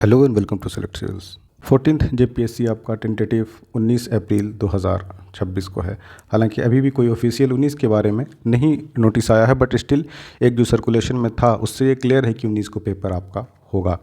Hello and welcome to select series. 14th JPSC आपका tentative 19 अप्रैल 2026 को है। हालांकि अभी भी कोई ऑफिशियल 19 के बारे में नहीं नोटिस आया है, बट स्टिल एक जो सर्कुलेशन में था उससे ये क्लियर है कि 19 को पेपर आपका होगा।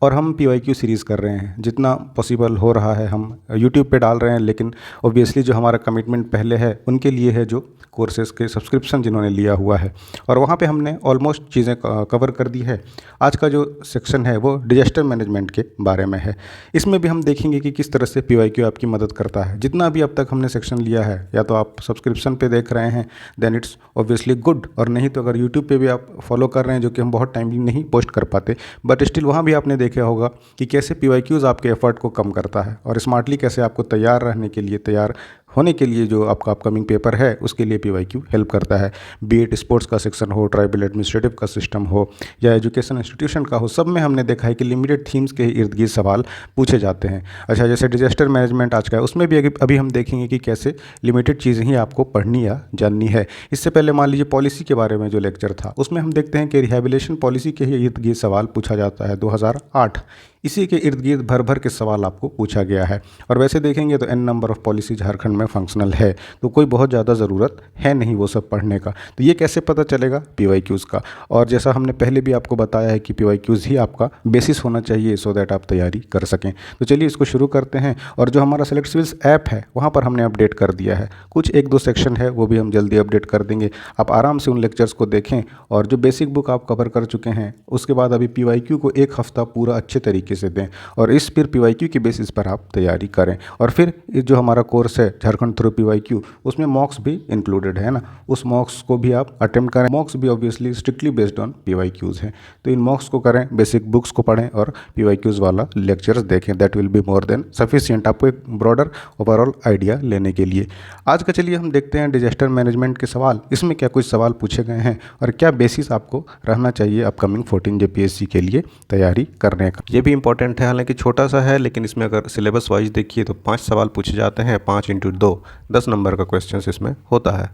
और हम पीवाईक्यू सीरीज़ कर रहे हैं, जितना पॉसिबल हो रहा है हम यूट्यूब पे डाल रहे हैं। लेकिन ऑब्वियसली जो हमारा कमिटमेंट पहले है उनके लिए है, जो कोर्सेज़ के सब्सक्रिप्शन जिन्होंने लिया हुआ है, और वहाँ पे हमने ऑलमोस्ट चीज़ें कवर कर दी है। आज का जो सेक्शन है वो डिजास्टर मैनेजमेंट के बारे में है। इसमें भी हम देखेंगे कि किस तरह से पीवाईक्यू आपकी मदद करता है। जितना भी अब तक हमने सेक्शन लिया है, या तो आप सब्सक्रिप्शन पे देख रहे हैं देन इट्स ऑब्वियसली गुड, और नहीं तो अगर यूट्यूब पे भी आप फॉलो कर रहे हैं, जो कि हम बहुत टाइमली नहीं पोस्ट कर पाते, बट स्टिल वहाँ भी आपने देखा होगा कि कैसे पीवाईक्यूज़ आपके एफर्ट को कम करता है, और स्मार्टली कैसे आपको तैयार रहने के लिए, तैयार होने के लिए जो आपका अपकमिंग पेपर है उसके लिए पीवाईक्यू हेल्प करता है। बी एट स्पोर्ट्स का सेक्शन हो, ट्राइबल एडमिनिस्ट्रेटिव का सिस्टम हो, या एजुकेशन इंस्टीट्यूशन का हो, सब में हमने देखा है कि लिमिटेड थीम्स के इर्द गिर्द सवाल पूछे जाते हैं। अच्छा, जैसे डिजास्टर मैनेजमेंट आज का है, उसमें भी अभी हम देखेंगे कि कैसे लिमिटेड चीज़ें ही आपको पढ़नी या जाननी है। इससे पहले मान लीजिए पॉलिसी के बारे में जो लेक्चर था, उसमें हम देखते हैं कि रिहेबिलिटेशन पॉलिसी के ही इर्द गिर्द सवाल पूछा जाता है 2008। इसी के इर्द गिर्द भर भर के सवाल आपको पूछा गया है। और वैसे देखेंगे तो n number of policy Jharkhand में फंक्शनल है, तो कोई बहुत ज़्यादा ज़रूरत है नहीं वो सब पढ़ने का। तो ये कैसे पता चलेगा? पीवाईक्यूज़ का। और जैसा हमने पहले भी आपको बताया है कि पीवाईक्यूज़ ही आपका बेसिस होना चाहिए, सो दैट आप तैयारी कर सकें। तो चलिए इसको शुरू करते हैं। और जो हमारा सेलेक्ट सिविल्स ऐप है वहाँ पर हमने अपडेट कर दिया है। कुछ एक दो सेक्शन है वो भी हम जल्दी अपडेट कर देंगे। आप आराम से उन लेक्चर्स को देखें, और जो बेसिक बुक आप कवर कर चुके हैं उसके बाद अभी पीवाईक्यू को एक हफ्ता पूरा अच्छे तरीके से दें, और इस फिर पीवाईक्यू के बेसिस पर आप तैयारी करें। और फिर ये जो हमारा कोर्स है झारखंड थ्रू पीवाईक्यू, उसमें मॉक्स भी इंक्लूडेड है ना, उस मॉक्स को भी आप अटेम्प्ट करें। मॉक्स भी obviously strictly based on PYQs हैं, तो इन मॉक्स को करें, बेसिक बुक्स को पढ़ें और पीवाईक्यूज़ वाला लेक्चर्स देखें। That will be more than sufficient आपको एक ब्रॉडर ओवरऑल आइडिया लेने के लिए। आज का चलिए हम देखते हैं डिजास्टर मैनेजमेंट के सवाल। इसमें क्या कुछ सवाल पूछे गए हैं और क्या बेसिस आपको रहना चाहिए अपकमिंग 14 जेपीएससी के लिए तैयारी करने का। ये भी इंपॉर्टेंट है, हालांकि छोटा सा है, लेकिन इसमें अगर सिलेबस वाइज देखिए तो 5 सवाल पूछे जाते हैं। 5 × 2 10 नंबर का क्वेश्चन इसमें होता है।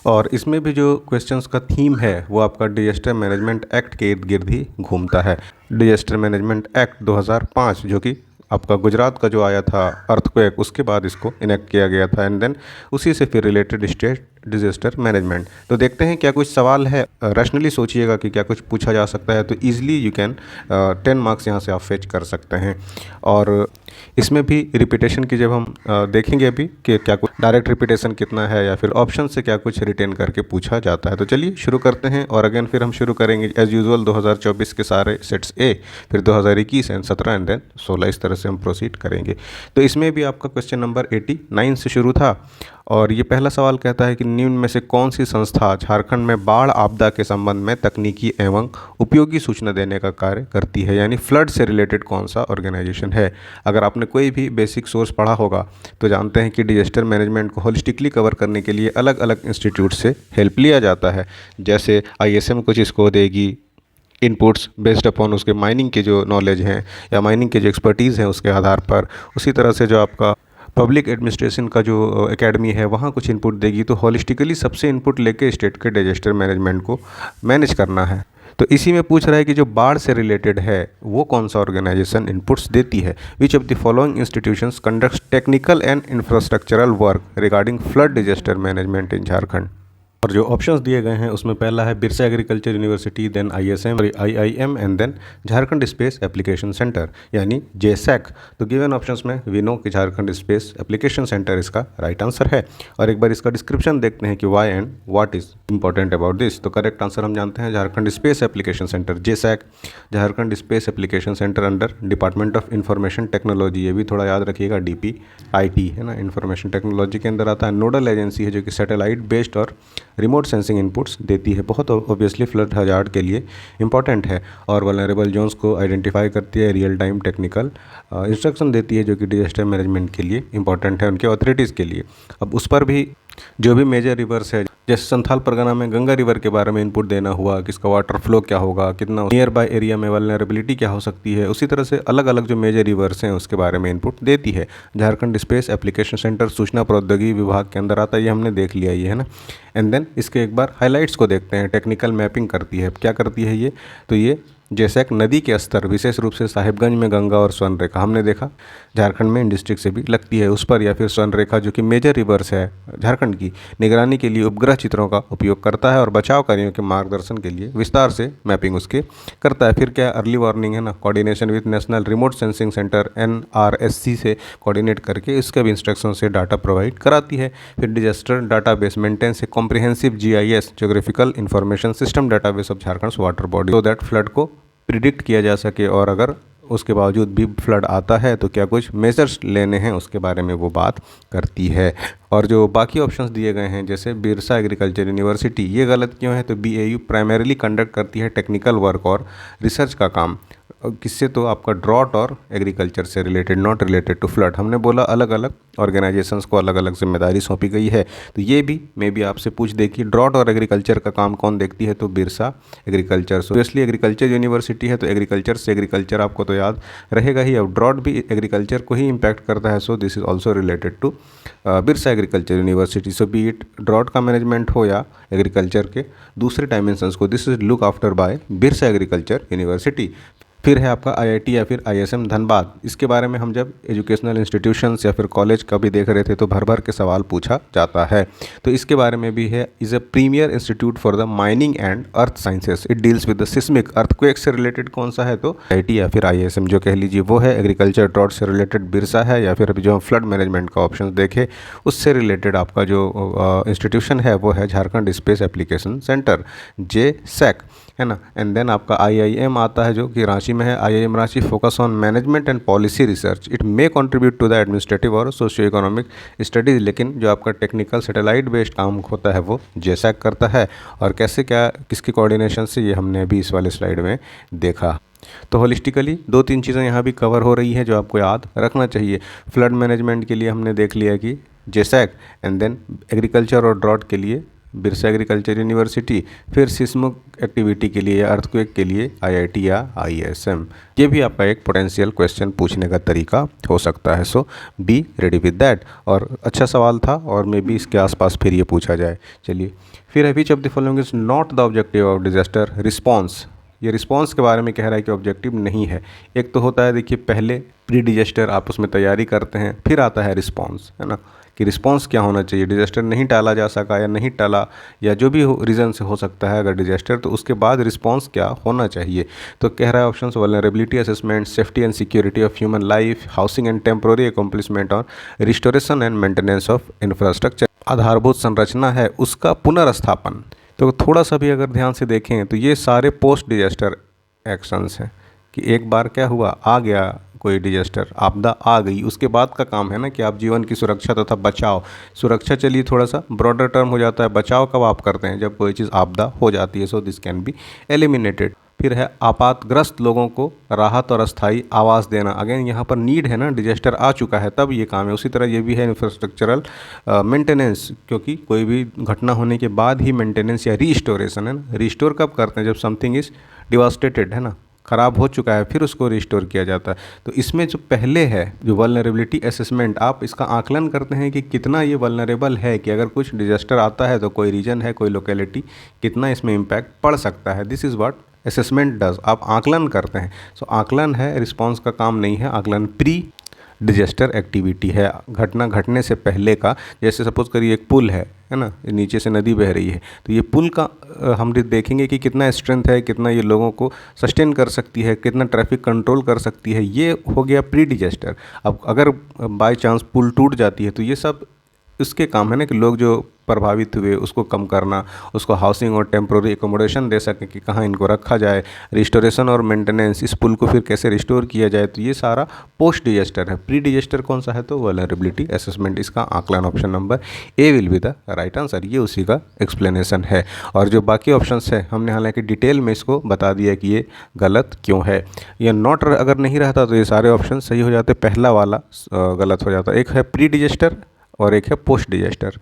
और इसमें भी जो क्वेश्चंस का थीम है वो आपका डिजास्टर मैनेजमेंट एक्ट के इर्द गिर्द ही घूमता है। डिजास्टर मैनेजमेंट एक्ट 2005, जो कि आपका गुजरात का जो आया था अर्थक्वेक, उसके बाद इसको इनेक्ट किया गया था, एंड देन उसी से फिर रिलेटेड स्टेट डिजास्टर मैनेजमेंट। तो देखते हैं क्या कुछ सवाल है। रैशनली सोचिएगा कि क्या कुछ पूछा जा सकता है, तो ईजिली यू कैन 10 मार्क्स यहाँ से आप फेच कर सकते हैं। और इसमें भी रिपीटेशन की जब हम देखेंगे अभी कि क्या कुछ डायरेक्ट रिपीटेशन कितना है, या फिर ऑप्शन से क्या कुछ रिटेन करके पूछा जाता है। तो चलिए शुरू करते हैं। और अगेन फिर हम शुरू करेंगे एज यूजुअल 2024 के सारे सेट्स ए, फिर 2021 एंड 17 एंड देन 16, इस तरह से हम प्रोसीड करेंगे। तो इसमें भी आपका क्वेश्चन नंबर 89 से शुरू था, और ये पहला सवाल कहता है कि निम्न में से कौन सी संस्था झारखंड में बाढ़ आपदा के संबंध में तकनीकी एवं उपयोगी सूचना देने का कार्य करती है, यानी फ्लड से रिलेटेड कौन सा ऑर्गेनाइजेशन है। अगर आपने कोई भी बेसिक सोर्स पढ़ा होगा तो जानते हैं कि डिजास्टर मैनेजमेंट को होलिस्टिकली कवर करने के लिए अलग अलग इंस्टीट्यूट से हेल्प लिया जाता है। जैसे ISM कुछ इसको देगी इनपुट्स बेस्ड अपॉन उसके माइनिंग के जो नॉलेज हैं या माइनिंग के जो एक्सपर्टीज़ हैं उसके आधार पर। उसी तरह से जो आपका पब्लिक एडमिनिस्ट्रेशन का जो एकेडमी है वहाँ कुछ इनपुट देगी। तो होलिस्टिकली सबसे इनपुट लेके स्टेट के डिजास्टर मैनेजमेंट को मैनेज करना है। तो इसी में पूछ रहा है कि जो बाढ़ से रिलेटेड है वो कौन सा ऑर्गेनाइजेशन इनपुट्स देती है। Which of the following institutions conducts technical and infrastructural work regarding flood disaster management in Jharkhand. और जो ऑप्शंस दिए गए हैं उसमें पहला है Birsa agriculture university, then ISM, IIM and then Jharkhand space application centre यानी JSAC। तो गिवन ऑप्शंस में वी नो कि झारखंड स्पेस एप्लीकेशन सेंटर इसका राइट आंसर है। और एक बार इसका डिस्क्रिप्शन देखते हैं कि why and what is important about this. तो करेक्ट आंसर हम जानते हैं Jharkhand space application centre JSAC। Jharkhand space application centre under department of information technology, ये भी थोड़ा याद रखिएगा, DPIT है ना, इंफॉर्मेशन टेक्नोलॉजी के अंदर आता है। नोडल एजेंसी है जो कि सैटेलाइट बेस्ड और रिमोट सेंसिंग इनपुट्स देती है। बहुत ऑब्वियसली फ्लड हजार्ड के लिए इंपॉर्टेंट है। और वल्नरेबल जोन्स को आइडेंटिफाई करती है, रियल टाइम टेक्निकल इंस्ट्रक्शन देती है जो कि डिजास्टर मैनेजमेंट के लिए इंपॉर्टेंट है उनके अथॉरिटीज़ के लिए। अब उस पर भी जो भी मेजर रिवर्स है, जैसे संथाल परगना में गंगा रिवर के बारे में इनपुट देना हुआ, किसका वाटर फ्लो क्या होगा, कितना नियर बाय एरिया में वल्नरेबिलिटी क्या हो सकती है, उसी तरह से अलग अलग जो मेजर रिवर्स हैं उसके बारे में इनपुट देती है। झारखंड स्पेस एप्लीकेशन सेंटर सूचना प्रौद्योगिकी विभाग के अंदर आता है, ये हमने देख लिया ये है ना। एंड देन इसके एक बार हाईलाइट्स को देखते हैं। टेक्निकल मैपिंग करती है, क्या करती है ये, तो ये जैसैक नदी के स्तर विशेष रूप से साहिबगंज में गंगा और स्वर्ण रेखा हमने देखा झारखंड में डिस्ट्रिक्ट से भी लगती है उस पर, या फिर स्वर्ण रेखा जो कि मेजर रिवर्स है झारखंड की, निगरानी के लिए उपग्रह चित्रों का उपयोग करता है और बचाव कार्यों के मार्गदर्शन के लिए विस्तार से मैपिंग उसके करता है। फिर क्या अर्ली वार्निंग है ना, coordination with national remote sensing centre NRSC से कोऑर्डिनेट करके इसके भी इंस्ट्रक्शन से डाटा प्रोवाइड कराती है। फिर डिजास्टर डाटाबेस मेंटेन से comprehensive GIS geographical information system database of Jharkhand water body, so that flood को प्रिडिक्ट किया जा सके, और अगर उसके बावजूद भी फ्लड आता है तो क्या कुछ मेजर्स लेने हैं उसके बारे में वो बात करती है। और जो बाकी ऑप्शंस दिए गए हैं जैसे बिरसा एग्रीकल्चर यूनिवर्सिटी, ये गलत क्यों है? तो BAU प्राइमरीली कंडक्ट करती है टेक्निकल वर्क और रिसर्च का काम, किससे? तो आपका ड्रॉट और एग्रीकल्चर से related, not related to flood. हमने बोला अलग अलग ऑर्गेनाइजेशंस को अलग अलग जिम्मेदारी सौंपी गई है, तो ये भी मे बी आपसे पूछ दे कि ड्रॉट और एग्रीकल्चर का काम कौन देखती है, तो Birsa agriculture. So obviously agriculture university है तो एग्रीकल्चर से एग्रीकल्चर आपको तो याद रहेगा ही। अब ड्रॉट भी एग्रीकल्चर को ही इम्पैक्ट करता है, so this is also related to Birsa agriculture university. So be it drought का मैनेजमेंट हो या एग्रीकल्चर के दूसरे डायमेंशंस को, this is look after by Birsa agriculture university. फिर है आपका IIT या फिर ISM धनबाद। इसके बारे में हम जब एजुकेशनल इंस्टीट्यूशंस या फिर कॉलेज का भी देख रहे थे तो भर भर के सवाल पूछा जाता है। तो इसके बारे में भी है, is a premier institute for the mining and earth sciences, it deals with the seismic earthquake से रिलेटेड कौन सा है, तो IIT या फिर ISM जो कह लीजिए वो है। एग्रीकल्चर ड्रॉट से रिलेटेड बिरसा है, या फिर अभी जो हम फ्लड मैनेजमेंट का ऑप्शन देखे उससे रिलेटेड आपका जो इंस्टीट्यूशन है वो है Jharkhand space application centre, JSAC, है ना। एंड देन आपका IIM आता है जो कि रांची में है, IIM Ranchi focus on management and policy research, it may contribute to the administrative और सोशियो इकोनॉमिक स्टडीज़, लेकिन जो आपका टेक्निकल सैटेलाइट बेस्ड काम होता है वो JSAC करता है। और कैसे क्या किसकी कोऑर्डिनेशन से, ये हमने अभी इस वाले स्लाइड में देखा। तो होलिस्टिकली 2-3 चीज़ें यहाँ भी कवर हो रही हैं जो आपको याद रखना चाहिए। फ्लड मैनेजमेंट के लिए हमने देख लिया कि JSAC, एंड देन एग्रीकल्चर और ड्रॉट के लिए बिरसा एग्रीकल्चर यूनिवर्सिटी, फिर सिस्मिक एक्टिविटी के लिए या अर्थक्वेक के लिए IIT या ISM। ये भी आपका एक पोटेंशियल क्वेश्चन पूछने का तरीका हो सकता है, सो बी रेडी विद दैट। और अच्छा सवाल था और मे बी इसके आसपास फिर ये पूछा जाए। चलिए फिर है, which of the following is not the objective of disaster response. ये रिस्पॉन्स के बारे में कह रहा है कि ऑब्जेक्टिव नहीं है। एक तो होता है, देखिए पहले प्री डिजास्टर आप उसमें तैयारी करते हैं, फिर आता है रिस्पॉन्स, है ना, कि रिस्पॉन्स क्या होना चाहिए। डिजास्टर नहीं टाला जा सका या नहीं टाला या जो भी रीज़न से हो सकता है अगर डिजास्टर, तो उसके बाद रिस्पॉन्स क्या होना चाहिए। तो कह रहा है options, vulnerability assessment, safety and security of human life, housing and temporary accomplishment और restoration and maintenance of infrastructure. आधारभूत संरचना है उसका पुनर्स्थापन। तो थोड़ा सा भी अगर ध्यान से देखें तो ये सारे पोस्ट डिजास्टर एक्शंस हैं, कि एक बार क्या हुआ, आ गया कोई डिजास्टर, आपदा आ गई, उसके बाद का काम है ना कि आप जीवन की सुरक्षा तथा बचाव। सुरक्षा चलिए थोड़ा सा ब्रॉडर टर्म हो जाता है, बचाव कब आप करते हैं, जब कोई चीज़ आपदा हो जाती है। So this can be eliminated. फिर है आपातग्रस्त लोगों को राहत और अस्थायी आवास देना। अगेन यहाँ पर नीड है ना, डिजास्टर आ चुका है तब ये काम है। उसी तरह ये भी है इंफ्रास्ट्रक्चरल मेंटेनेंस, क्योंकि कोई भी घटना होने के बाद ही मेंटेनेंस या रीस्टोरेशन, है ना। रिस्टोर कब करते हैं, जब समथिंग इज़ डिवास्टेटेड, है ना, ख़राब हो चुका है, फिर उसको रिस्टोर किया जाता है। तो इसमें जो पहले है जो वल्नरेबिलिटी असेसमेंट, आप इसका आकलन करते हैं कि कितना ये वल्नरेबल है, कि अगर कुछ डिजास्टर आता है तो कोई रीजन है, कोई लोकेलिटी, कितना इसमें इम्पैक्ट पड़ सकता है। This is what assessment does, आप आकलन करते हैं। सो आकलन है, रिस्पॉन्स का काम नहीं है। आकलन प्री डिजास्टर एक्टिविटी है, घटना घटने से पहले का। जैसे सपोज करिए एक पुल है ना, नीचे से नदी बह रही है, तो ये पुल का हम देखेंगे कि कितना स्ट्रेंथ है, कितना ये लोगों को सस्टेन कर सकती है, कितना ट्रैफिक कंट्रोल कर सकती है। ये हो गया प्री डिजास्टर। अब अगर बाय चांस पुल टूट जाती है तो ये सब उसके काम है ना, कि लोग जो प्रभावित हुए उसको कम करना, उसको हाउसिंग और टेम्प्रोरी एकोमोडेशन दे सकें कि कहाँ इनको रखा जाए, रिस्टोरेशन और मेंटेनेंस, इस पुल को फिर कैसे रिस्टोर किया जाए। तो ये सारा पोस्ट डिजास्टर है। प्री डिजास्टर कौन सा है, तो वल्नरेबिलिटी असेसमेंट। इसका आकलन option number A will be the right answer. ये उसी का एक्सप्लेनेशन है। और जो बाकी ऑप्शंस है हमने हालांकि डिटेल में इसको बता दिया कि ये गलत क्यों है। ये नॉट अगर नहीं रहता तो ये सारे ऑप्शन सही हो जाते, पहला वाला गलत हो जाता। एक है प्री डिजास्टर और एक है पोस्ट डिजास्टर।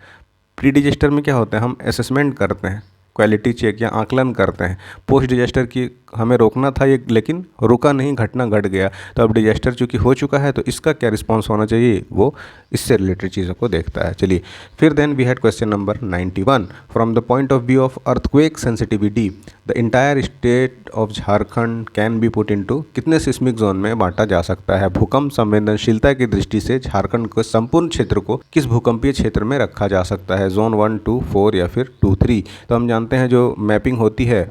प्री डिजास्टर में क्या होता है, हम असेसमेंट करते हैं, क्वालिटी चेक या आकलन करते हैं। पोस्ट डिजास्टर की हमें रोकना था ये, लेकिन रुका नहीं, घटना घट गया, तो अब डिजास्टर चूँकि हो चुका है तो इसका क्या रिस्पॉन्स होना चाहिए, वो इससे रिलेटेड चीज़ों को देखता है। चलिए फिर then we had question number 91, from the point of view of earthquake sensitivity the entire state of Jharkhand can be put into, कितने सिस्मिक जोन में बांटा जा सकता है? भूकंप संवेदनशीलता की दृष्टि से झारखंड के संपूर्ण क्षेत्र को किस भूकंपीय क्षेत्र में रखा जा सकता है? जोन 1, 2, 4 या फिर 2, 3? तो हम जानते हैं जो मैपिंग होती है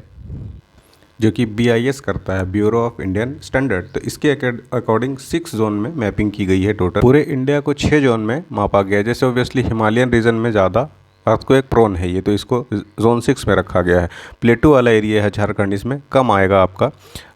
जो कि BIS करता है, ब्यूरो ऑफ इंडियन स्टैंडर्ड, तो इसके अकॉर्डिंग 6 जोन में मैपिंग की गई है टोटल। पूरे इंडिया को 6 जोन में मापा गया है। जैसे ऑब्वियसली हिमालयन रीजन में ज़्यादा अर्थक्वेक प्रोन है ये, तो इसको जोन 6 में रखा गया है। प्लेटू वाला एरिया है झारखंड, इसमें कम आएगा आपका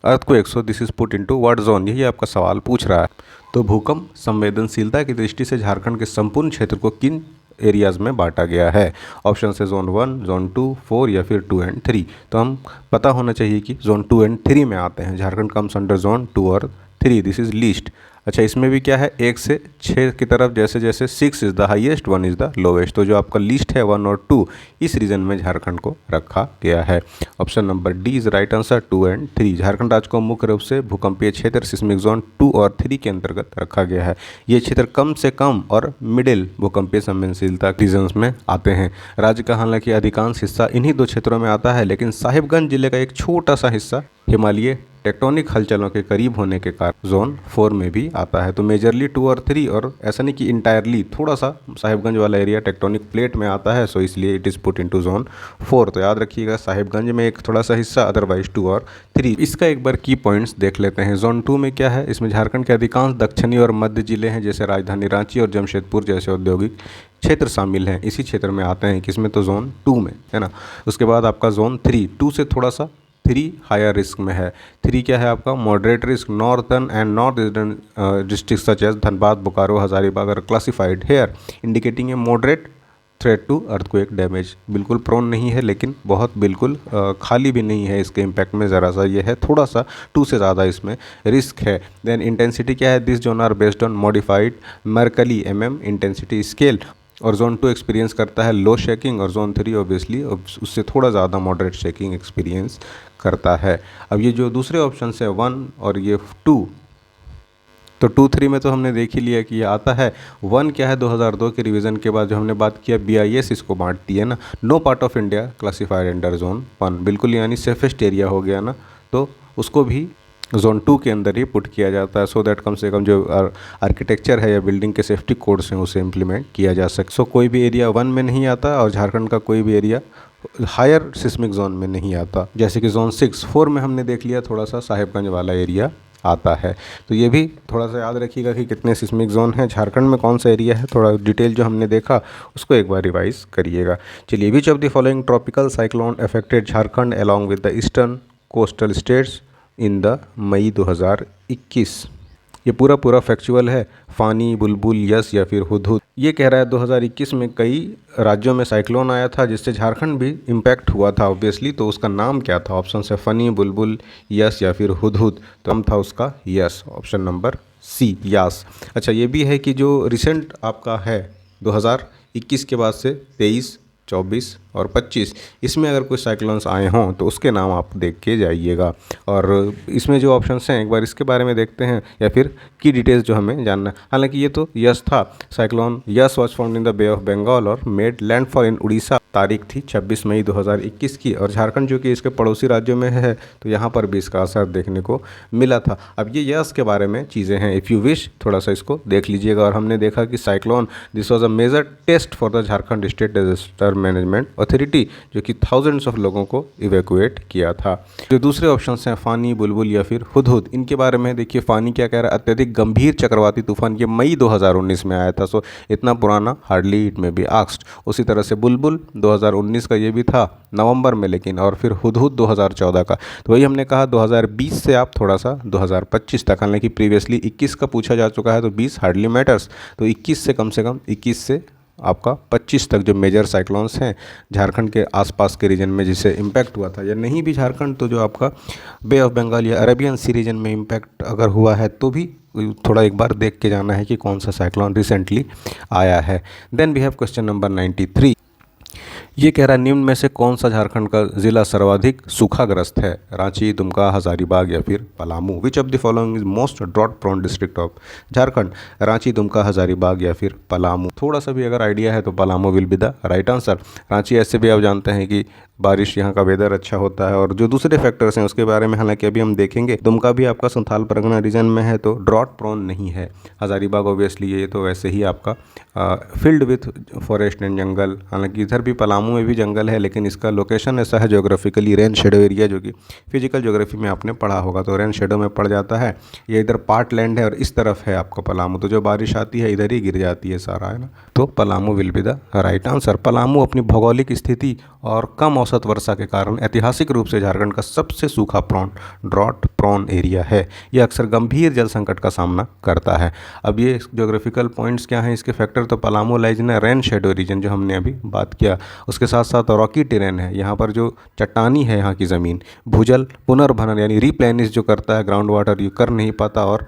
earthquake, so this is put into what zone, यही आपका सवाल पूछ रहा है। तो भूकंप संवेदनशीलता की दृष्टि से झारखंड के संपूर्ण क्षेत्र को किन एरियाज़ में बांटा गया है? ऑप्शन से जोन 1, जोन 2, 4 या फिर 2 एंड 3। तो हम पता होना चाहिए कि जोन 2 एंड 3 में आते हैं। झारखंड कम्स अंडर जोन 2 और 3, दिस इज लीस्ट। अच्छा, इसमें भी क्या है, 1 से 6 की तरफ जैसे जैसे 6 is the highest, 1 is the lowest, तो जो आपका लीस्ट है 1 और 2, इस रीजन में झारखंड को रखा गया है। Option number D is right answer, 2 and 3। Jharkhand राज्य को मुख्य रूप से भूकंपीय क्षेत्र सिस्मिक जोन 2 और 3 के अंतर्गत रखा गया है। ये क्षेत्र कम से कम और मिडिल भूकंपीय संवेदनशीलता रीजन्स में आते हैं। राज्य का हालांकि अधिकांश हिस्सा इन्हीं 2 क्षेत्रों में आता है, लेकिन साहिबगंज जिले का एक छोटा सा हिस्सा हिमालय टेक्टोनिक हलचलों के करीब होने के कारण जोन 4 में भी आता है। तो मेजरली 2 और 3, और ऐसा नहीं कि इंटायरली, थोड़ा सा साहिबगंज वाला एरिया टेक्टोनिक प्लेट में आता है, सो इसलिए it is put into zone 4। तो याद रखिएगा, साहिबगंज में एक थोड़ा सा हिस्सा, अदरवाइज 2 और 3। इसका एक बार की पॉइंट्स देख लेते हैं। जोन 2 में क्या है, इसमें झारखंड के अधिकांश दक्षिणी और मध्य जिले हैं, जैसे राजधानी रांची और जमशेदपुर जैसे औद्योगिक क्षेत्र शामिल हैं। इसी क्षेत्र में आते हैं, किसमें, तो जोन 2 में, है ना। उसके बाद आपका जोन 3, 2 से थोड़ा सा 3 हायर रिस्क में है। 3 क्या है आपका, moderate risk. Northern and north eastern district such as Dhanbad, Bokaro, Hazaribagh are classified here indicating a moderate threat to earthquake damage. बिल्कुल प्रोन नहीं है, लेकिन बहुत बिल्कुल खाली भी नहीं है, इसके इम्पैक्ट में ज़रा सा ये है, थोड़ा सा 2 से ज़्यादा इसमें रिस्क है। देन इंटेंसिटी क्या है, this zone are based on modified Mercalli intensity scale, और जोन 2 एक्सपीरियंस करता है लो शेकिंग, और जोन 3 ऑब्वियसली उससे थोड़ा ज़्यादा मॉडरेट शेकिंग एक्सपीरियंस करता है। अब ये जो दूसरे ऑप्शन है 1 और ये 2, तो 2, 3 में तो हमने देख ही लिया कि ये आता है। 1 क्या है, 2002 के रिवीजन के बाद जो हमने बात किया, BIS इसको बांटती है ना, no part of India classified under zone 1, बिल्कुल यानी सेफेस्ट एरिया हो गया ना, तो उसको भी जोन 2 के अंदर ही पुट किया जाता है, सो दैट कम से कम जो आर्किटेक्चर है या बिल्डिंग के सेफ्टी कोड्स हैं उसे इम्प्लीमेंट किया जा सके। सो कोई भी एरिया 1 में नहीं आता, और झारखंड का कोई भी एरिया हायर सिस्मिक जोन में नहीं आता। जैसे कि जोन 6, 4 में हमने देख लिया, थोड़ा सा साहिबगंज वाला एरिया आता है। तो ये भी थोड़ा सा याद रखिएगा कि कितने सिस्मिक जोन हैं, झारखंड में कौन सा एरिया है, थोड़ा डिटेल जो हमने देखा उसको एक बार रिवाइज करिएगा। चलिए, which of the following tropical cyclone affected Jharkhand along with the eastern coastal states in the May 2021? ये पूरा फैक्चुअल है। फ़ानी, बुलबुल, यस या फिर हुदहुद। ये कह रहा है 2021 में कई राज्यों में साइक्लोन आया था जिससे झारखंड भी इम्पैक्ट हुआ था ऑब्वियसली, तो उसका नाम क्या था? ऑप्शन है फ़नी, बुलबुल, यस या फिर हुदहुद। तो हम था उसका यस, ऑप्शन नंबर सी, यास। अच्छा, ये भी है कि जो रिसेंट आपका है 2021 के बाद से 23, 24 और 25, इसमें अगर कोई साइक्लोन्स आए हों तो उसके नाम आप देख के जाइएगा। और इसमें जो ऑप्शंस हैं एक बार इसके बारे में देखते हैं, या फिर की डिटेल्स जो हमें जानना है। हालांकि ये तो यस था, cyclone Yaas was found in the bay of Bengal और मेड लैंडफॉल इन उड़ीसा। तारीख थी 26 मई 2021 की, और झारखंड जो कि इसके पड़ोसी राज्यों में है, तो यहाँ पर भी इसका असर देखने को मिला था। अब ये यस के बारे में चीज़ें हैं, इफ़ यू विश थोड़ा सा इसको देख लीजिएगा। और हमने देखा कि cyclone this was a major test for the Jharkhand state disaster management authority, जो कि थाउजेंड्स ऑफ लोगों को इवैक्यूएट किया था। जो दूसरे ऑप्शन हैं फ़ानी, बुलबुल या फिर हुदहुद, इनके बारे में देखिए। फ़ानी क्या कह रहा है, अत्यधिक गंभीर चक्रवाती तूफान, ये मई 2019 में आया था, सो इतना पुराना हार्डली इट में बी आस्क्ड। उसी तरह से बुलबुल 2019 का ये भी था नवंबर में, लेकिन और फिर हुदहुद 2014 का। तो वही हमने कहा 2020 से आप थोड़ा सा 2025 तक, हालांकि प्रीवियसली 21 का पूछा जा चुका है, तो 20 हार्डली मैटर्स, तो 21 से कम 21 से आपका 25 तक जो मेजर साइक्लोन्स हैं झारखंड के आसपास के रीजन में जिसे इम्पैक्ट हुआ था, या नहीं भी झारखंड तो जो आपका बे ऑफ बंगाल या अरेबियन सी रीजन में इम्पैक्ट अगर हुआ है तो भी थोड़ा एक बार देख के जाना है कि कौन सा साइक्लोन रिसेंटली आया है। Then we have question number 93। ये कह रहा है निम्न में से कौन सा झारखंड का जिला सर्वाधिक सूखाग्रस्त है? रांची, दुमका, हजारीबाग या फिर Palamu? Which of the following is most drought prone district of Jharkhand? Ranchi, Dumka, Hazaribagh या फिर पलामू? थोड़ा सा भी अगर आइडिया है तो Palamu will be the right answer. Ranchi ऐसे भी आप जानते हैं कि बारिश यहाँ का वेदर अच्छा होता है, और जो दूसरे फैक्टर्स हैं उसके बारे में हालांकि अभी हम देखेंगे। दुमका भी आपका संथाल परगना रीजन में है तो ड्रॉट प्रोन नहीं है। हजारीबाग ऑब्वियसली ये तो वैसे ही आपका फील्ड विथ फॉरेस्ट एंड जंगल, हालांकि इधर भी पलामू में भी जंगल है, लेकिन इसका लोकेशन ऐसा है जोग्राफिकली रेन शेडो एरिया, जो कि फिजिकल ज्योग्राफी में आपने पढ़ा होगा, तो रेन शेडो में पड़ जाता है। ये इधर पार्ट लैंड है और इस तरफ है आपका पलामू, तो जो बारिश आती है इधर ही गिर जाती है सारा, है ना। तो Palamu will be the right answer. Palamu अपनी भौगोलिक स्थिति और कम औसत वर्षा के कारण ऐतिहासिक रूप से झारखंड का सबसे सूखा प्रोन ड्रॉट प्रोन एरिया है। यह अक्सर गंभीर जल संकट का सामना करता है। अब ये ज्योग्राफिकल पॉइंट्स क्या हैं इसके फैक्टर? तो Palamu lies in rain shadow reason, जो हमने अभी बात किया। उसके साथ साथ रॉकी टेरेन है, यहाँ पर जो चट्टानी है यहाँ की ज़मीन, भूजल पुनर्भरण यानी रिप्लेनिश जो करता है ग्राउंड वाटर, ये कर नहीं पाता, और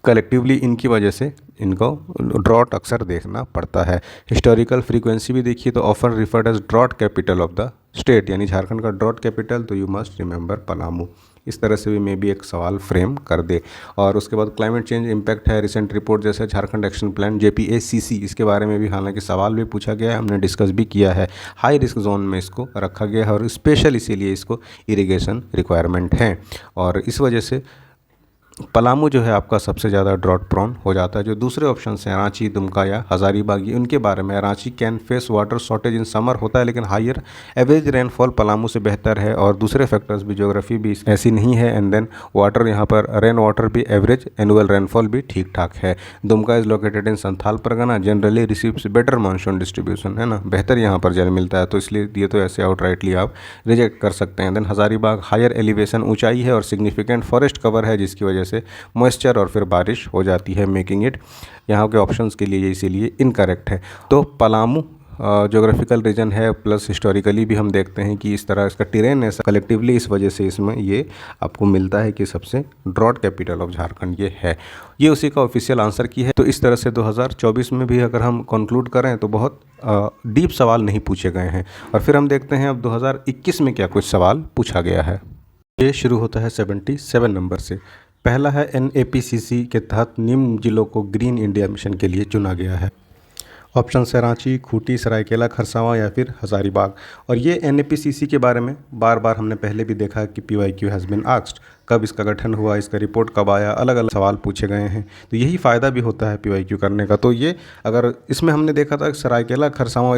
कलेक्टिवली इनकी वजह से इनको ड्रॉट अक्सर देखना पड़ता है। हिस्टोरिकल फ्रीक्वेंसी भी देखिए तो often referred as drought capital of the state, यानी झारखंड का ड्रॉट कैपिटल, तो यू मस्ट रिमेंबर पलामू। इस तरह से भी मे भी एक सवाल फ्रेम कर दे। और उसके बाद क्लाइमेट चेंज इम्पैक्ट है, रिसेंट रिपोर्ट जैसे झारखंड एक्शन प्लान JPACC, इसके बारे में भी हालांकि सवाल भी पूछा गया है, हमने डिस्कस भी किया है। हाई रिस्क जोन में इसको रखा गया है और स्पेशल इसीलिए इसको इरिगेशन रिक्वायरमेंट है, और इस वजह से पलामू जो है आपका सबसे ज़्यादा ड्रॉट प्रोन हो जाता है। जो दूसरे ऑप्शन हैं रांची, दुमका या हजारीबाग, ये उनके बारे में। Ranchi can face water shortage in summer होता है, लेकिन हायर एवरेज रेनफॉल पलामू से बेहतर है, और दूसरे फैक्टर्स भी, ज्योग्राफी भी ऐसी नहीं है, एंड देन वाटर यहाँ पर रेन वाटर भी एवरेज, एनुअल रेनफॉल भी ठीक ठाक है। Dumka is located in Santhal Pargana, generally receives better monsoon distribution, है ना, बेहतर यहाँ पर जल मिलता है, तो इसलिए ये तो ऐसे आउटराइटली आप रिजेक्ट कर सकते हैं। देन हजारीबाग हायर एलिवेशन, ऊंचाई है और सिग्निफिकेंट फॉरेस्ट कवर है, जिसकी वजह से मॉइस्चर और फिर बारिश हो जाती है, मेकिंग इट यहाँ के ऑप्शंस के लिए इसीलिए इनकरेक्ट है। तो पलामू ज्योग्राफिकल रीजन है, प्लस हिस्टोरिकली भी हम देखते हैं कि इस तरह इसका टेरेन है कलेक्टिवली, इस वजह से इसमें ये आपको मिलता है कि सबसे ड्रॉट कैपिटल ऑफ झारखंड ये है। ये उसी का ऑफिशियल आंसर की है। तो इस तरह से 2024 में भी अगर हम कंक्लूड करें तो बहुत डीप सवाल नहीं पूछे गए हैं। और फिर हम देखते हैं अब 2021 में क्या कुछ सवाल पूछा गया है। ये शुरू होता है 77 नंबर से। पहला है NAPCC के तहत निम्न जिलों को ग्रीन इंडिया मिशन के लिए चुना गया है। ऑप्शन है रांची, खूंटी, सरायकेला, खरसावां या फिर हजारीबाग। और ये NAPCC के बारे में बार बार हमने पहले भी देखा कि PYQ हैज़ बीन आस्क्ड, कब इसका गठन हुआ, इसका रिपोर्ट कब आया, अलग अलग सवाल पूछे गए हैं। तो यही फ़ायदा भी होता है PYQ करने का। तो ये अगर इसमें हमने देखा था सरायकेला खरसावां,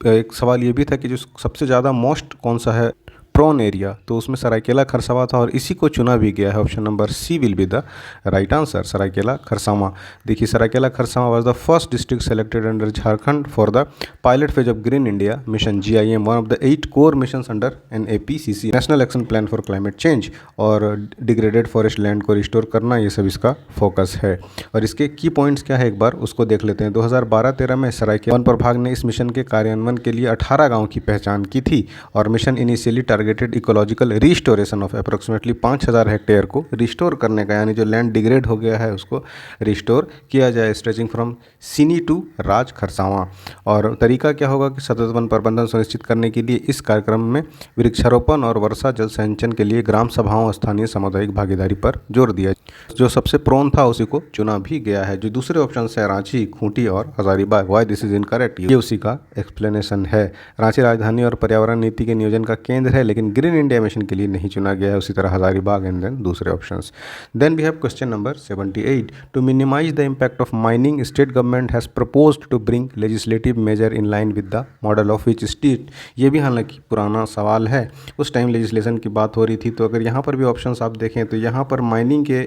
एक सवाल ये भी था कि जो सबसे ज़्यादा मोस्ट कौन सा है प्रोन एरिया, तो उसमें सरायकेला खरसावां था और इसी को चुना भी गया है। Option number C will be the right answer, Seraikela Kharsawan. देखिए Seraikela Kharsawan was the first district selected under Jharkhand for the pilot phase of green India mission GIM, one of the 8 core mission under NAPCC, national action plan for climate change. और degraded forest land को restore करना, ये सब इसका focus है। और इसके की पॉइंट्स क्या है एक बार उसको देख लेते हैं। 2012-13 में सरायकेला वन प्रभाग ने इस मिशन के कार्यान्वयन के लिए 18 गाँव की पहचान की थी, और mission initially targeted ecological restoration of approximately 5000 hectare को रिस्टोर करने का, यानी जो लैंड डिग्रेड हो गया है उसको रिस्टोर किया जाए, स्ट्रेचिंग फ्रॉम सिनी टू राज खरसावां। और तरीका क्या होगा कि सतत वन प्रबंधन सुनिश्चित करने के लिए इस कार्यक्रम में वृक्षारोपण और वर्षा जल संचयन के लिए ग्राम सभाओं और स्थानीय सामुदायिक भागीदारी पर जोर दिया। जो सबसे प्रोन था उसी को चुना भी गया है। जो दूसरे ऑप्शन है रांची, खूंटी और Hazaribagh, why this is incorrect, ये उसी का एक्सप्लेनेशन है। रांची राजधानी और पर्यावरण नीति के नियोजन का केंद्र है, लेकिन ग्रीन इंडिया मिशन के लिए नहीं चुना गया है। उसी तरह हजारीबाग एंड देन दूसरे options. Then we have question number 78। To minimize the impact of mining, state government has proposed to bring legislative measure in line with the model of which state. ये भी हालांकि पुराना सवाल है, उस टाइम लेजिस्लेशन की बात हो रही थी। तो अगर यहाँ पर भी ऑप्शंस आप देखें तो यहाँ पर माइनिंग के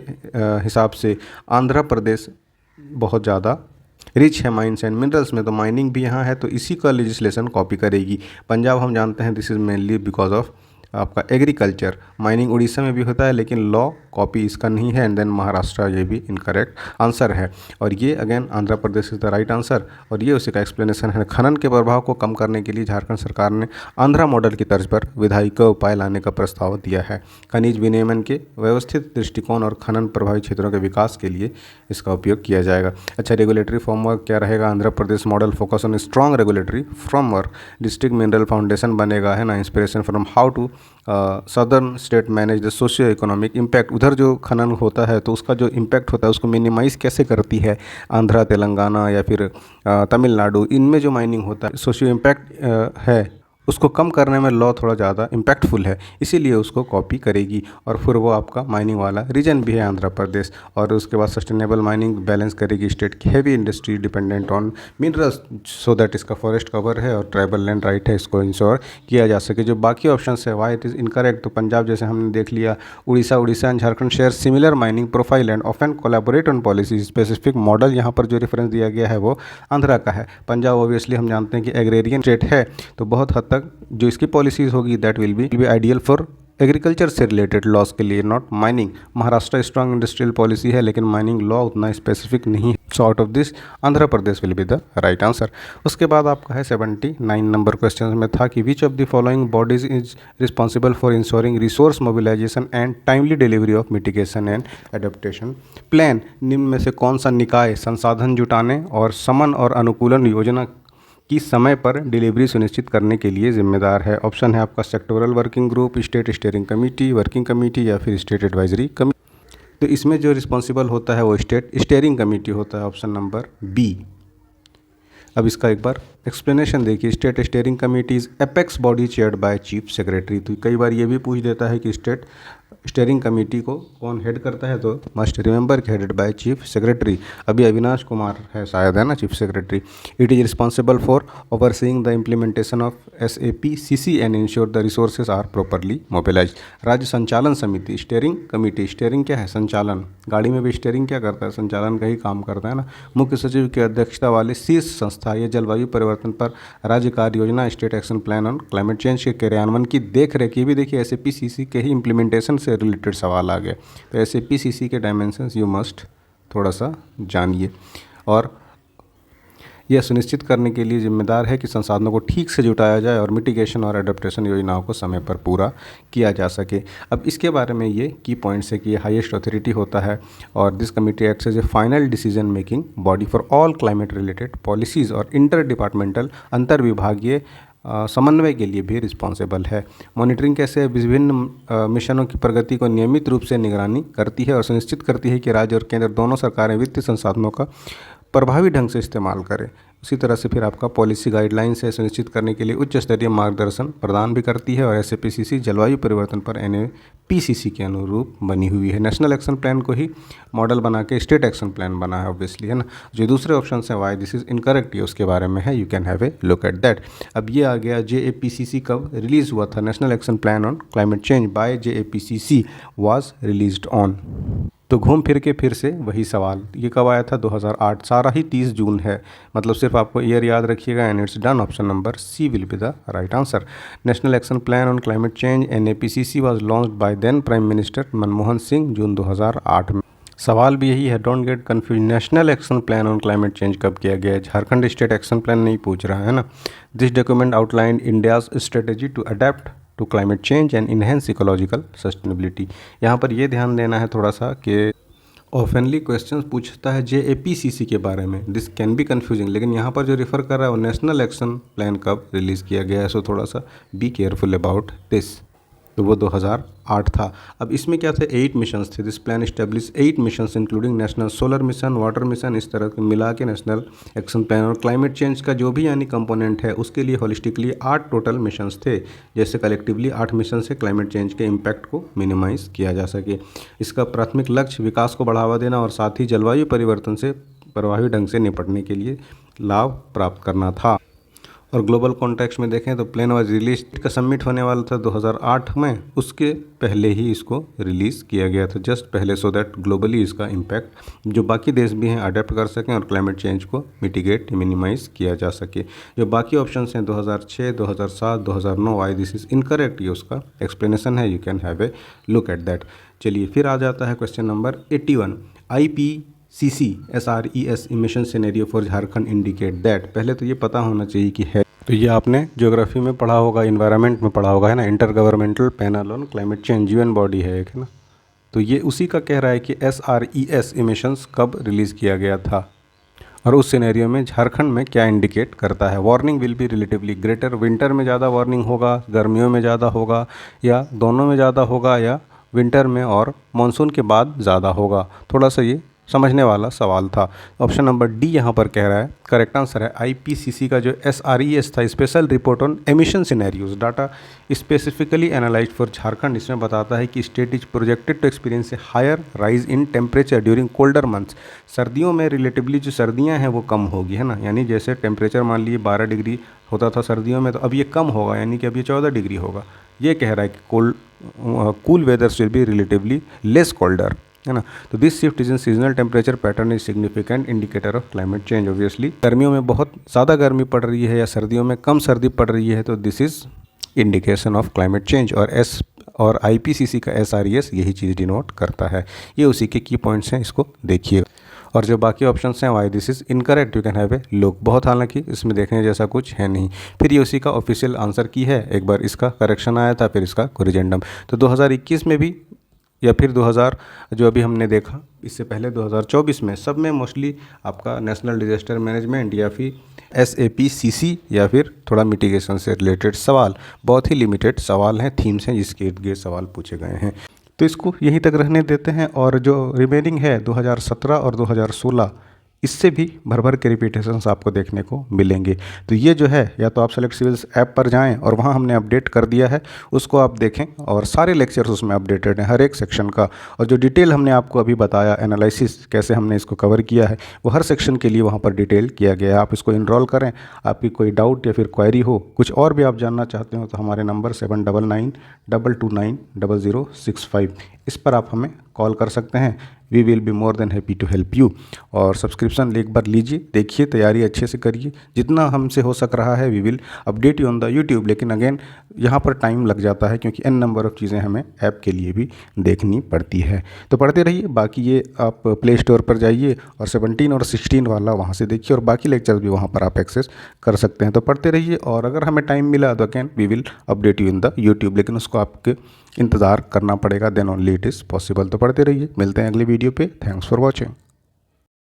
हिसाब से आंध्र प्रदेश बहुत ज़्यादा रिच है माइंस एंड मिनरल्स में, तो माइनिंग भी यहाँ है, तो इसी का लेजिस्लेशन कॉपी करेगी। पंजाब हम जानते हैं this is mainly because of आपका एग्रीकल्चर, माइनिंग उड़ीसा में भी होता है लेकिन लॉ कॉपी इसका नहीं है, एंड देन महाराष्ट्र, ये भी इनकरेक्ट आंसर है। और ये again Andhra Pradesh is the right answer, और ये उसी का एक्सप्लेनेशन है। खनन के प्रभाव को कम करने के लिए झारखंड सरकार ने आंध्रा मॉडल की तर्ज पर विधायी उपाय लाने का प्रस्ताव दिया है। खनिज विनियमन के व्यवस्थित दृष्टिकोण और खनन प्रभावित क्षेत्रों के विकास के लिए इसका उपयोग किया जाएगा। अच्छा, रेगुलेटरी फ्रेमवर्क क्या रहेगा? Andhra Pradesh model focus on strong regulatory framework, district mineral foundation बनेगा, है ना, inspiration from how to southern state manage the socio economic impact. उधर जो खनन होता है तो उसका जो इम्पैक्ट होता है उसको मिनिमाइज़ कैसे करती है आंध्रा, तेलंगाना या फिर तमिलनाडु, इनमें जो माइनिंग होता है सोशियो इम्पैक्ट है उसको कम करने में लॉ थोड़ा ज़्यादा इम्पैक्टफुल है, इसीलिए उसको कॉपी करेगी। और फिर वो आपका माइनिंग वाला रीजन भी है आंध्र प्रदेश। और उसके बाद सस्टेनेबल माइनिंग बैलेंस करेगी स्टेट की heavy industry dependent on minerals, so that इसका फॉरेस्ट कवर है और ट्राइबल लैंड राइट है, इसको इंश्योर किया जा सके। जो बाकी ऑप्शन है वाई इट इज़ इनकरेक्ट, तो पंजाब जैसे हमने देख लिया, Orissa and Jharkhand share similar mining profile and often collaborate on policy. Specific model यहाँ पर जो रेफरेंस दिया गया है वो आंध्रा का है। पंजाब ऑब्वियसली हम जानते हैं कि एग्रेरियन स्टेट है, तो बहुत हद तक जो इसकी पॉलिसीज़ होगी that will be ideal for agriculture से रिलेटेड लॉस के लिए, not mining. Maharashtra strong industrial policy है लेकिन माइनिंग लॉ उतना स्पेसिफिक नहीं है, so out of this Andhra Pradesh will be the right answer. उसके बाद आपका है 79 नंबर क्वेश्चन में था कि which of the following bodies is responsible for ensuring resource mobilization and timely delivery of mitigation and adaptation plan. निम्न में से कौन सा निकाय संसाधन जुटाने और समन और अनुकूलन योजना की समय पर डिलीवरी सुनिश्चित करने के लिए जिम्मेदार है? ऑप्शन है आपका sectoral working group, state steering committee, working committee या फिर स्टेट एडवाइजरी कमेटी। तो इसमें जो रिस्पॉन्सिबल होता है वो स्टेट स्टीयरिंग कमेटी होता है, ऑप्शन नंबर बी। अब इसका एक बार एक्सप्लेनेशन देखिए। State steering committee is apex body chaired by chief secretary. तो कई बार ये भी पूछ देता है कि स्टेट स्टीयरिंग कमेटी को कौन हेड करता है, तो मस्ट रिमेंबर कि हेडेड बाय चीफ सेक्रेटरी। अभी अविनाश कुमार है शायद, है ना, chief secretary. It is responsible for overseeing the implementation of SAPCC and ensure the resources are properly mobilize. राज्य संचालन समिति, स्टीयरिंग कमेटी, स्टीयरिंग क्या है? संचालन। गाड़ी में भी स्टीयरिंग क्या करता है? संचालन का ही काम करता है ना। मुख्य सचिव की अध्यक्षता वाली शीर्ष संस्था ये जलवायु परिवर्तन पर राज्य कार्य योजना, state action plan on climate change के क्रियान्वयन की देख रेख। ये भी देखिए SAPCC के ही इम्प्लीमेंटेशन से रिलेटेड सवाल आ गए, तो SAPCC के डायमेंशंस यू मस्ट थोड़ा सा जानिए। और यह सुनिश्चित करने के लिए जिम्मेदार है कि संसाधनों को ठीक से जुटाया जाए और मिटिगेशन और एडेप्टेशन योजनाओं को समय पर पूरा किया जा सके। अब इसके बारे में ये की पॉइंट्स है कि ये हाईएस्ट अथॉरिटी होता है और this committee acts as a final decision making body for all climate related policies और इंटर डिपार्टमेंटल अंतर विभागीय समन्वय के लिए भी रिस्पॉन्सिबल है। मॉनिटरिंग कैसे? विभिन्न मिशनों की प्रगति को नियमित रूप से निगरानी करती है और सुनिश्चित करती है कि राज्य और केंद्र दोनों सरकारें वित्तीय संसाधनों का प्रभावी ढंग से इस्तेमाल करें। उसी तरह से फिर आपका पॉलिसी गाइडलाइंस है सुनिश्चित करने के लिए उच्च स्तरीय मार्गदर्शन प्रदान भी करती है। और SAPCC जलवायु परिवर्तन पर NAPCC के अनुरूप बनी हुई है। नेशनल एक्शन प्लान को ही मॉडल बना के स्टेट एक्शन प्लान बना है ऑब्वियसली, है ना। जो दूसरे ऑप्शन है वाई दिस इज इनकरेक्ट, ये उसके बारे में है, you can have a look at that. अब ये आ गया JAPCC कब रिलीज़ हुआ था? National action plan on climate change bye JAPCC was released on. तो घूम फिर के फिर से वही सवाल, ये कब आया था? 2008। सारा ही 30 जून है, मतलब सिर्फ आपको ईयर याद रखिएगा and it's done. Option number C will be the right answer. National action plan on climate change NAPCC was launched by then prime minister Manmohan Singh June 2008 में। सवाल भी यही है, don't get confuse. National action plan on climate change कब किया गया है? Jharkhand state action plan नहीं पूछ रहा है ना। This document outlined India's strategy to adapt to climate change and enhance ecological sustainability. यहाँ पर ये ध्यान देना है थोड़ा सा कि ऑफनली क्वेश्चंस पूछता है JAPCC के बारे में, दिस कैन बी कन्फ्यूजिंग, लेकिन यहाँ पर जो रिफ़र कर रहा है वो नेशनल एक्शन प्लान कब रिलीज़ किया गया है, सो थोड़ा सा बी केयरफुल अबाउट दिस। तो वो 2008 था। अब इसमें क्या थे? 8 मिशंस थे। This plan establish 8 missions including national solar mission, water mission, इस तरह के मिला के नेशनल एक्शन प्लान। और क्लाइमेट चेंज का जो भी यानी कंपोनेंट है उसके लिए होलिस्टिकली 8 टोटल मिशंस थे, जैसे कलेक्टिवली 8 मिशन से क्लाइमेट चेंज के इम्पैक्ट को मिनिमाइज़ किया जा सके। इसका प्राथमिक लक्ष्य विकास को बढ़ावा देना और साथ ही जलवायु परिवर्तन से प्रभावी ढंग से निपटने के लिए लाभ प्राप्त करना था। और ग्लोबल कॉन्टेक्स्ट में देखें तो प्लान वाज रिलीज का सबमिट होने वाला था 2008 में, उसके पहले ही इसको रिलीज़ किया गया था, जस्ट पहले, सो दैट ग्लोबली इसका इम्पैक्ट जो बाकी देश भी हैं अडेप्ट कर सकें और क्लाइमेट चेंज को मिटिगेट मिनिमाइज किया जा सके। जो बाकी ऑप्शन हैं 2006, 2007, 2009, वाई दिस इज़ इनकरेक्ट, ये उसका एक्सप्लेनेशन है, you can have a look at that. चलिए फिर आ जाता है question number 81, IPCC SRES emission scenario for Jharkhand indicate that. पहले तो ये पता होना चाहिए कि है, तो ये आपने ज्योग्राफी में पढ़ा होगा, इन्वायरमेंट में पढ़ा होगा, है ना, inter governmental panel on climate change, UN body है एक, है ना। तो ये उसी का कह रहा है कि SRES इमिशंस कब रिलीज़ किया गया था और उस सिनेरियो में झारखंड में क्या इंडिकेट करता है। Warning will be relatively greater, winter में ज़्यादा वार्निंग होगा, गर्मियों में ज़्यादा होगा, या दोनों में ज़्यादा होगा, या विंटर में और मानसून के बाद ज़्यादा होगा। थोड़ा सा ये समझने वाला सवाल था। ऑप्शन नंबर डी यहाँ पर कह रहा है, करेक्ट आंसर है IPCC का जो SRES था, special report on emission scenarios, data specifically analysed for Jharkhand. इसमें बताता है कि state is projected to experience a higher rise in temperature during colder months. सर्दियों में रिलेटिवली जो सर्दियाँ हैं वो कम होगी, है ना, यानी जैसे टेम्परेचर मान लीजिए 12 डिग्री होता था सर्दियों में, तो अब ये कम होगा, यानी कि अब ये 14 डिग्री होगा। ये कह रहा है कि cool वेदर्स will be relatively less colder, है ना। तो this shift is in seasonal temperature pattern is significant indicator of climate change. Obviously गर्मियों में बहुत ज़्यादा गर्मी पड़ रही है या सर्दियों में कम सर्दी पड़ रही है, तो this is indication of climate change. और IPCC का SRES यही चीज़ डिनोट करता है। ये उसी के की पॉइंट्स हैं, इसको देखिए। और जो बाकी ऑप्शंस हैं, why this is incorrect, you can have a look. बहुत हालांकि इसमें देखने जैसा कुछ है नहीं। फिर ये उसी का ऑफिशियल आंसर की है, एक बार इसका करेक्शन आया था, फिर इसका कोरिजेंडम। तो 2021 में भी या फिर 2000 जो अभी हमने देखा, इससे पहले 2024 में, सब में मोस्टली आपका नेशनल डिजास्टर मैनेजमेंट या फिर SAPCC या फिर थोड़ा मिटिगेशन से रिलेटेड सवाल, बहुत ही लिमिटेड सवाल हैं, थीम्स हैं जिसके इर्द गिर्द सवाल पूछे गए हैं। तो इसको यहीं तक रहने देते हैं। और जो रिमेनिंग है 2017 और 2016, इससे भी भर भर के रिपीटेशंस आपको देखने को मिलेंगे। तो ये जो है, या तो आप सेलेक्ट सिविल्स ऐप पर जाएं और वहाँ हमने अपडेट कर दिया है, उसको आप देखें, और सारे लेक्चर्स उसमें अपडेटेड हैं हर एक सेक्शन का। और जो डिटेल हमने आपको अभी बताया, एनालिसिस कैसे हमने इसको कवर किया है, वो हर सेक्शन के लिए वहाँ पर डिटेल किया गया है। आप इसको इनरोल करें। आपकी कोई डाउट या फिर क्वेरी हो, कुछ और भी आप जानना चाहते हो, तो हमारे नंबर 7992290065, इस पर आप हमें कॉल कर सकते हैं। We will be more than happy to help you. और सब्सक्रिप्शन एक बार लीजिए, देखिए, तैयारी अच्छे से करिए, जितना हमसे हो सक रहा है we will update you on the YouTube. लेकिन अगेन यहाँ पर टाइम लग जाता है, क्योंकि n नंबर ऑफ़ चीज़ें हमें ऐप के लिए भी देखनी पड़ती है। तो पढ़ते रहिए। बाकी ये आप प्ले स्टोर पर जाइए और 17 और 16 वाला वहाँ से देखिए, और बाकी लेक्चर्स भी वहाँ पर आप एक्सेस कर सकते हैं। तो पढ़ते रहिए, और अगर हमें टाइम मिला तो again we will update you in the YouTube, लेकिन उसको आपके इंतज़ार करना पड़ेगा, then only it is possible. तो पढ़ते रहिए, मिलते हैं अगली वीडियो पे। Thanks for watching.